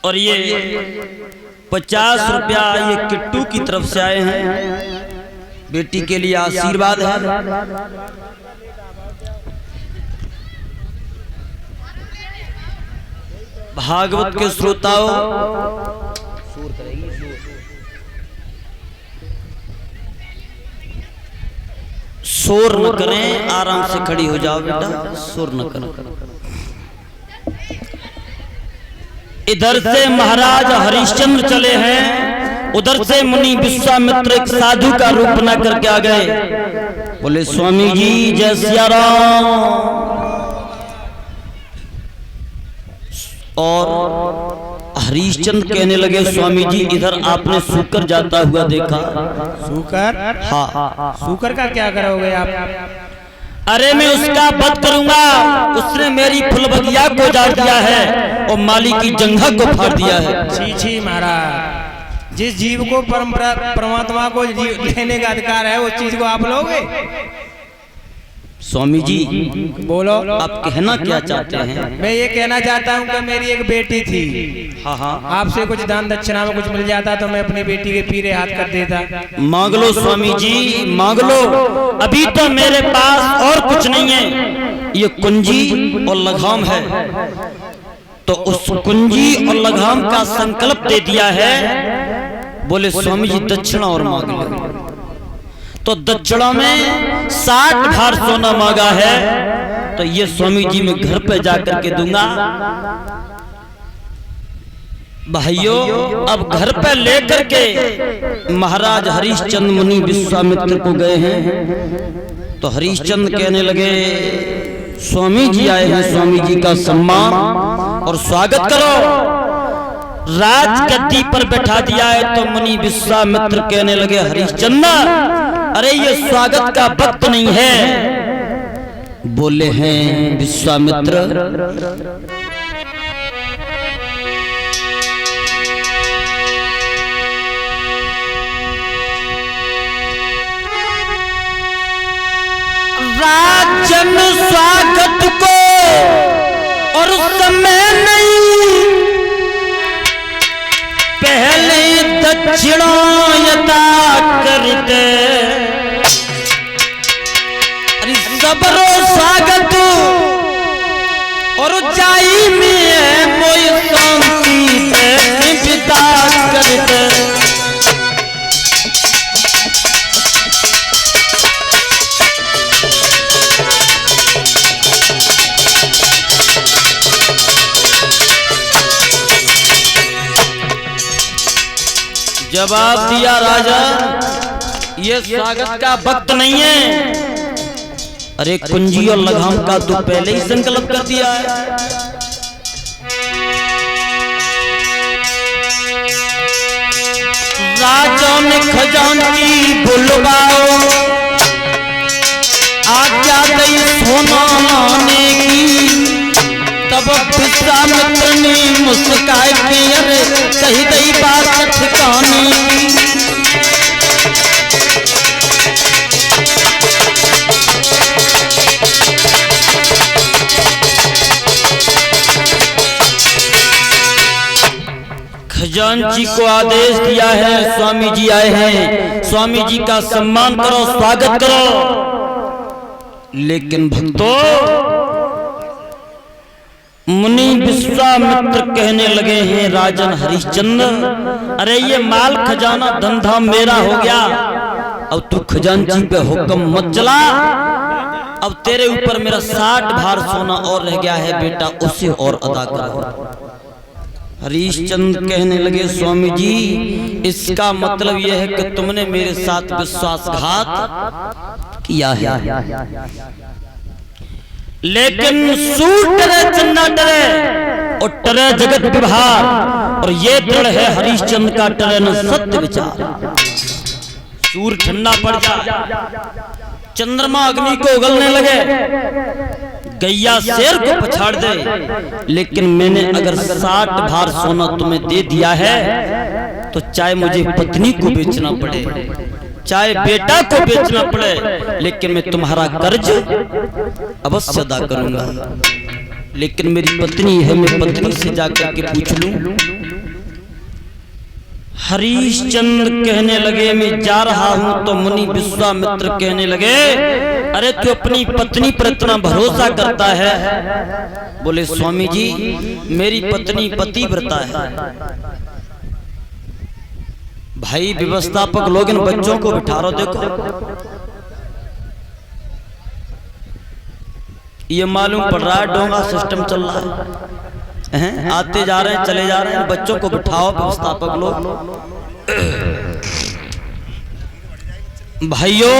और ये 50 रुपया ये किट्टू की तरफ से आए हैं, बेटी के लिए आशीर्वाद है। भागवत के श्रोताओं, शोर न करें, आराम से खड़ी हो जाओ बेटा, शोर न करें। इधर से महाराज हरिश्चंद्र चले हैं, उधर से मुनि विश्वामित्र एक साधु का रूप बना करके आ गए। बोले स्वामी जी जय सिया राम। और हरिश्चंद्र कहने लगे स्वामी जी इधर आपने सूकर जाता हुआ देखा। सूकर? हाँ। सूकर का क्या करोगे आप? अरे मैं उसका वध करूंगा, उसने मेरी फूल बगिया को उजाड़ दिया है और माली की जंघा को फाड़ दिया है। छी छी महाराज, जिस जीव को परमात्मा को लेने का अधिकार है उस चीज को आप लोगे? स्वामी जी बोलो, आप कहना क्या चाहते हैं? मैं ये कहना चाहता हूँ कि मेरी एक बेटी थी। हाँ हाँ। आपसे कुछ दान दक्षिणा में कुछ मिल जाता तो मैं अपनी बेटी के पीरे हाथ कर देता। मांग लो स्वामी जी, मांग लो। अभी तो मेरे पास और कुछ नहीं है, ये कुंजी और लगाम है। तो उस कुंजी और लगाम का संकल्प दे दिया है। बोले स्वामी जी दक्षिणा और मांग लो। तो दक्षिणा में 60 भार सोना मांगा है, तो ये स्वामी जी मैं घर पे जाकर के दूंगा। भाइयों अब घर पे लेकर के महाराज हरिश्चंद्र मुनि विश्वामित्र को गए हैं। तो हरिश्चंद्र कहने लगे स्वामी जी आए हैं, स्वामी जी का सम्मान और स्वागत करो। राज गद्दी पर बैठा दिया है। तो मुनि विश्वामित्र कहने लगे हरिश्चंद्र अरे ये स्वागत का वक्त नहीं है। बोले हैं विश्वामित्र राजन स्वागत को और समय नहीं, पहले दक्षिणा यथा करते। अरे सबरो स्वागत और जाई में मोय शांति से विदा करते। जवाब दिया राजा ये स्वागत का वक्त नहीं है। अरे कुंजी और लगाम का तो पहले ही संकल्प कर दिया है। राजा ने खजांची बुलवाओ, आज्ञा दी सोना लाने की। तब विश्वामित्र ने मुस्काए के अरे कही गई बात ठिकाने की। खजांची को आदेश दिया है स्वामी जी आए हैं, स्वामी जी का सम्मान करो, स्वागत करो। लेकिन भक्तों मुनि विश्वामित्र कहने लगे हैं राजन हरिश्चंद्र अरे ये माल खजाना धंधा मेरा हो गया, अब तू खजांची पे हुक्म मत चला। अब तेरे ऊपर मेरा 60 भार सोना और रह गया है बेटा, उसे और अदा करो। हरिश्चंद्र कहने लगे स्वामी जी इसका मतलब यह है कि तुमने मेरे साथ विश्वासघात किया है। लेकिन सूर डरे चन्ना डरे और डरे जगत विभार, और ये दृढ़ है हरिश्चंद्र का डरे न सत्य विचार। सूर ठंडा पड़ जाए, चंद्रमा अग्नि को उगलने लगे, गैया शेर को पछाड़ दे, लेकिन मैंने अगर 60 भार सोना तुम्हें दे दिया है तो चाहे मुझे पत्नी को बेचना पड़े, चाहे बेटा को बेचना पड़े, लेकिन मैं तुम्हारा कर्ज अवश्य अदा करूंगा। लेकिन मेरी पत्नी है, मैं पत्नी से जाकर के पूछ लूं हरिश्चंद्र कहने लगे मैं जा रहा हूं तो मुनि विश्वामित्र कहने लगे अरे तू अपनी पत्नी पर इतना भरोसा करता है। बोले स्वामी जी मेरी पत्नी पतिव्रता है। भाई व्यवस्थापक लोग इन बच्चों को बिठा रहे, देखो ये मालूम पड़ रहा है डोंगा सिस्टम चल रहा है, आते जा रहे हैं चले जा रहे हैं, बच्चों को बिठाओ व्यवस्थापक लोग। भाइयों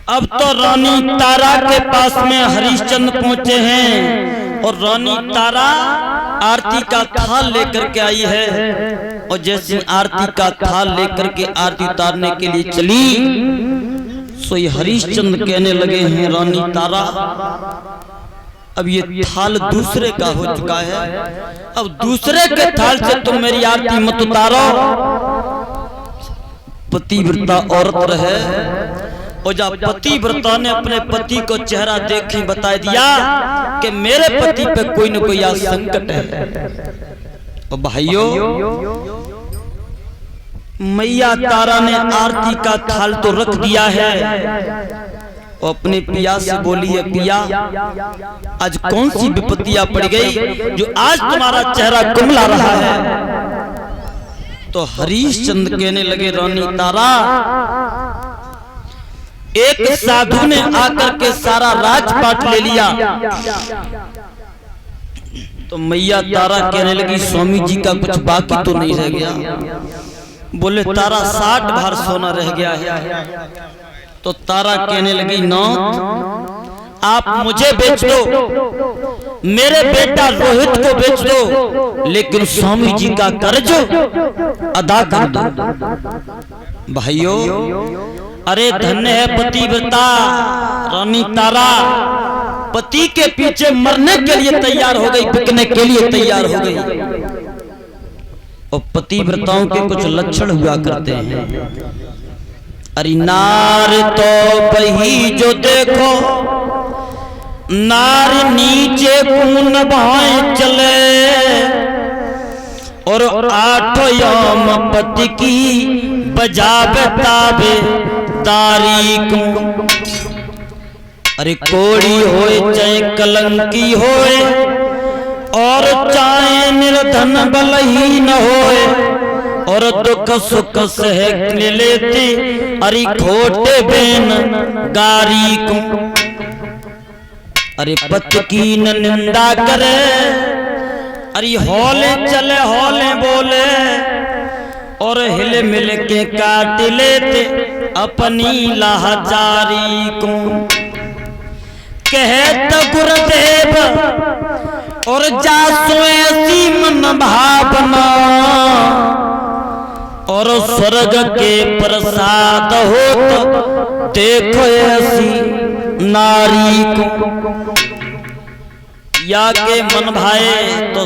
अब तो रानी तारा के पास में हरिश्चंद्र पहुंचे हैं और रानी तारा आरती का थाल लेकर के आई है और जैसे आरती का थाल लेकर के आरती उतारने के लिए चली सो ये हरिश्चंद्र कहने लगे हैं रानी तारा अब ये थाल दूसरे का हो चुका है, अब दूसरे के थाल से तुम मेरी आरती मत उतारो। पतिव्रता औरत रहे और जब पतिव्रता ने अपने पति को चेहरा देख ही बता दिया कि मेरे पति पे कोई न कोई आज संकट है। और भाइयों मैया तारा ने आरती का थाल तो रख दिया है और अपने पिया से बोली है पिया आज कौन सी विपत्तियां पड़ गई जो आज तुम्हारा चेहरा कुमला रहा है। तो हरिश्चंद्र कहने लगे रानी तारा एक साधु ने आकर के सारा राजपाट ले लिया। तो मैया तारा कहने लगी स्वामी जी का कुछ बाकी तो नहीं रह गया। बोले तारा 60 भार सोना रह गया है। तो तारा कहने लगी नाथ आप मुझे बेच दो, मेरे बेटा रोहित को बेच दो, लेकिन स्वामी जी का कर्ज अदा कर दो। भाइयों अरे धन्य है पतिव्रता रानी तारा, पति के पीछे मरने के लिए तैयार हो गई, बिकने के लिए तैयार हो गई। और पतिव्रताओं के कुछ लक्षण हुआ करते हैं। अरे नार तो वही जो देखो नार नीचे कून बहाए चले और 8 याम पति की बजावे ताबे दारी को। अरे कोड़ी होए चाहे कलंकी होए और चाहे निर्धन बलहीन होए और दुख सुख सह लेती अरे खोटे बेन गारी को। अरे पत की निंदा करे अरे हौले चले हौले बोले और हिल मिल के काट लेते अपनी लाचारी को। कहत गुरुदेव और जा सोए मन भावना और स्वर्ग के प्रसाद हो तो देखो ऐसी नारी को। या के मन भाए तो